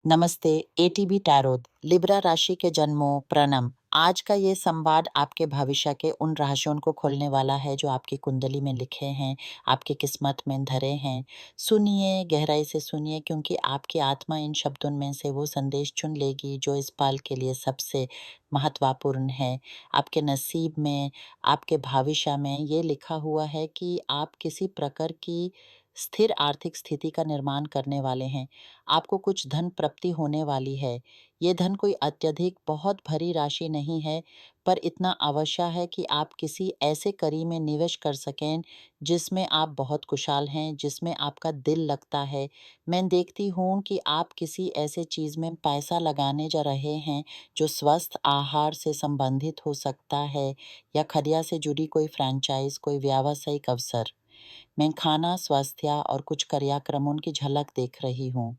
नमस्ते, ATB tarot, Libra राशि के जन्मों प्रणाम। आज का ये संवाद आपके भविष्य के उन रहस्यों को खोलने वाला है जो आपकी कुंडली में लिखे हैं, आपकी किस्मत में धरे हैं। सुनिए, गहराई से सुनिए, क्योंकि आपकी आत्मा इन शब्दों में से वो संदेश चुन लेगी जो इस पल के लिए सबसे महत्वपूर्ण है। आपके नसीब में, आपके भविष्य में ये लिखा हुआ है कि आप किसी प्रकार की स्थिर आर्थिक स्थिति का निर्माण करने वाले हैं। आपको कुछ धन प्राप्ति होने वाली है। ये धन कोई अत्यधिक बहुत भरी राशि नहीं है, पर इतना अवश्य है कि आप किसी ऐसे करी में निवेश कर सकें जिसमें आप बहुत खुशहाल हैं, जिसमें आपका दिल लगता है। मैं देखती हूँ कि आप किसी ऐसे चीज़ में पैसा लगाने जा रहे हैं जो स्वस्थ आहार से संबंधित हो सकता है, या खदिया से जुड़ी कोई फ्रेंचाइज, कोई व्यावसायिक अवसर। मैं खाना, स्वास्थ्य और कुछ कार्यक्रमों की झलक देख रही हूँ।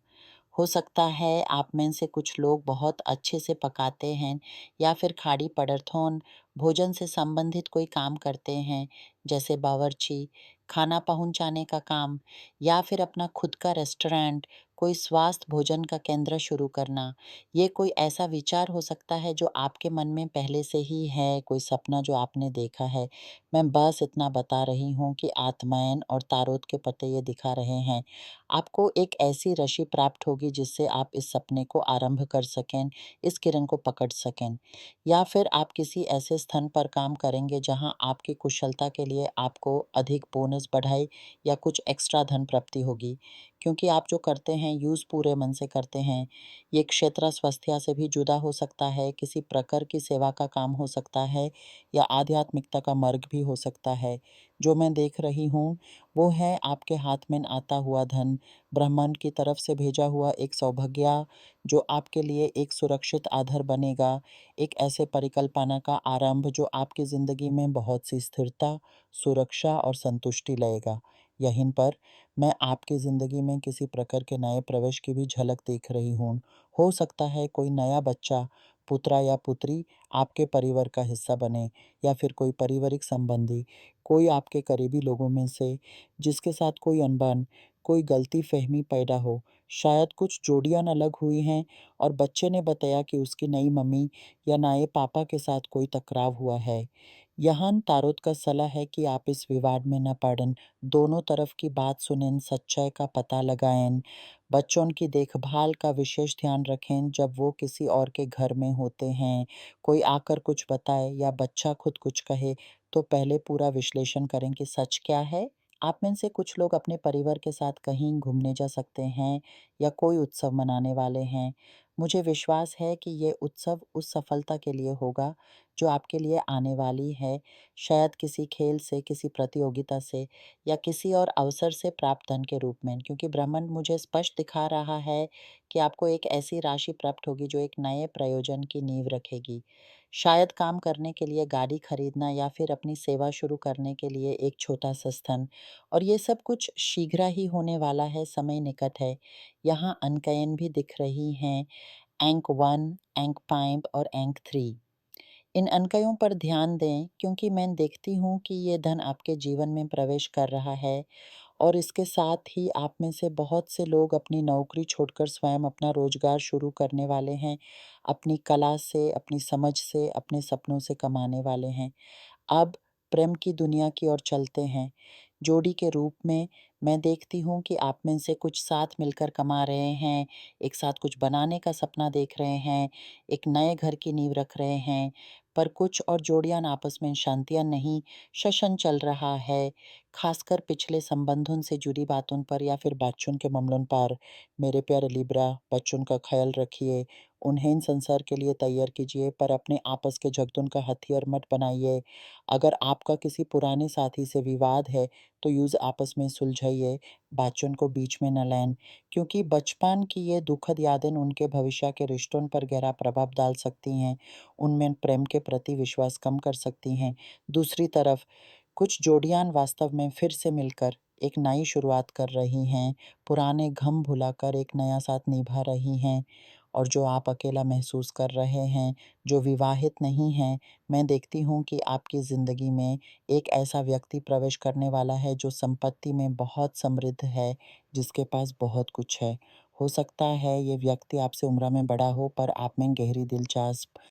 हो सकता है आप में से कुछ लोग बहुत अच्छे से पकाते हैं, या फिर खाड़ी पदार्थों, भोजन से संबंधित कोई काम करते हैं, जैसे बावर्ची, खाना पहुंचाने का काम, या फिर अपना खुद का रेस्टोरेंट, कोई स्वास्थ्य भोजन का केंद्र शुरू करना। ये कोई ऐसा विचार हो सकता है जो आपके मन में पहले से ही है, कोई सपना जो आपने देखा है। मैं बस इतना बता रही हूँ कि आत्माएं और तारोत के पते ये दिखा रहे हैं। आपको एक ऐसी राशि प्राप्त होगी जिससे आप इस सपने को आरंभ कर सकें, इस किरण को पकड़ सकें। या फिर आप किसी ऐसे स्थान पर काम करेंगे जहां आपकी कुशलता के लिए आपको अधिक बोनस, बढ़ाई या कुछ एक्स्ट्रा धन प्राप्ति होगी, क्योंकि आप जो करते हैं यूज़ पूरे मन से करते हैं। ये क्षेत्र स्वास्थ्य से भी जुदा हो सकता है, किसी प्रकार की सेवा का काम हो सकता है, या आध्यात्मिकता का मार्ग भी हो सकता है। जो मैं देख रही हूँ वो है आपके हाथ में आता हुआ धन, ब्रह्मांड की तरफ से भेजा हुआ एक सौभाग्य जो आपके लिए एक सुरक्षित आधार बनेगा, एक ऐसे परिकल्पना का आरंभ जो आपकी ज़िंदगी में बहुत सी स्थिरता, सुरक्षा और संतुष्टि लाएगा। यहीं पर मैं आपकी ज़िंदगी में किसी प्रकार के नए प्रवेश की भी झलक देख रही हूँ। हो सकता है कोई नया बच्चा, पुत्रा या पुत्री आपके परिवार का हिस्सा बने, या फिर कोई पारिवारिक संबंधी, कोई आपके करीबी लोगों में से जिसके साथ कोई अनबन, कोई गलती-फ़हमी पैदा हो। शायद कुछ जोड़ियाँ अलग हुई हैं और बच्चे ने बताया कि उसकी नई मम्मी या नए पापा के साथ कोई टकराव हुआ है। यहाँ तारोत का सलाह है कि आप इस विवाद में न पड़ें, दोनों तरफ की बात सुनें, सच्चाई का पता लगाएँ। बच्चों की देखभाल का विशेष ध्यान रखें जब वो किसी और के घर में होते हैं। कोई आकर कुछ बताए या बच्चा खुद कुछ कहे, तो पहले पूरा विश्लेषण करें कि सच क्या है। आप में से कुछ लोग अपने परिवार के साथ कहीं घूमने जा सकते हैं, या कोई उत्सव मनाने वाले हैं। मुझे विश्वास है कि ये उत्सव उस सफलता के लिए होगा जो आपके लिए आने वाली है, शायद किसी खेल से, किसी प्रतियोगिता से, या किसी और अवसर से प्राप्त धन के रूप में, क्योंकि ब्रह्मांड मुझे स्पष्ट दिखा रहा है कि आपको एक ऐसी राशि प्राप्त होगी जो एक नए प्रयोजन की नींव रखेगी। शायद काम करने के लिए गाड़ी खरीदना, या फिर अपनी सेवा शुरू करने के लिए एक छोटा सा स्थान। और ये सब कुछ शीघ्र ही होने वाला है, समय निकट है। यहाँ अंकयन भी दिख रही हैं, अंक 1, अंक 5 और अंक 3। इन अंकों पर ध्यान दें, क्योंकि मैं देखती हूँ कि ये धन आपके जीवन में प्रवेश कर रहा है, और इसके साथ ही आप में से बहुत से लोग अपनी नौकरी छोड़कर स्वयं अपना रोजगार शुरू करने वाले हैं, अपनी कला से, अपनी समझ से, अपने सपनों से कमाने वाले हैं। अब प्रेम की दुनिया की ओर चलते हैं। जोड़ी के रूप में मैं देखती हूँ कि आप में से कुछ साथ मिलकर कमा रहे हैं, एक साथ कुछ बनाने का सपना देख रहे हैं, एक नए घर की नींव रख रहे हैं, पर कुछ और जोड़ियां आपस में शांतियां नहीं, शशन चल रहा है, खासकर पिछले संबंधों से जुड़ी बातों पर या फिर बच्चों के मामलों पर। मेरे प्यारे लिब्रा, बच्चों का ख्याल रखिए, उन्हें इन संसार के लिए तैयार कीजिए, पर अपने आपस के झगड़ों का हथियार मत बनाइए। अगर आपका किसी पुराने साथी से विवाद है, तो यूज़ आपस में सुलझाइए, बच्चों को बीच में न लाएं, क्योंकि बचपन की ये दुखद यादें उनके भविष्य के रिश्तों पर गहरा प्रभाव डाल सकती हैं, उनमें प्रेम के प्रति विश्वास कम कर सकती हैं। दूसरी तरफ कुछ जोड़ियां वास्तव में फिर से मिलकर एक नई शुरुआत कर रही हैं, पुराने गम भुलाकर एक नया साथ निभा रही हैं। और जो आप अकेला महसूस कर रहे हैं, जो विवाहित नहीं हैं, मैं देखती हूँ कि आपकी ज़िंदगी में एक ऐसा व्यक्ति प्रवेश करने वाला है जो संपत्ति में बहुत समृद्ध है, जिसके पास बहुत कुछ है। हो सकता है ये व्यक्ति आपसे उम्र में बड़ा हो पर आप में गहरी दिलचस्प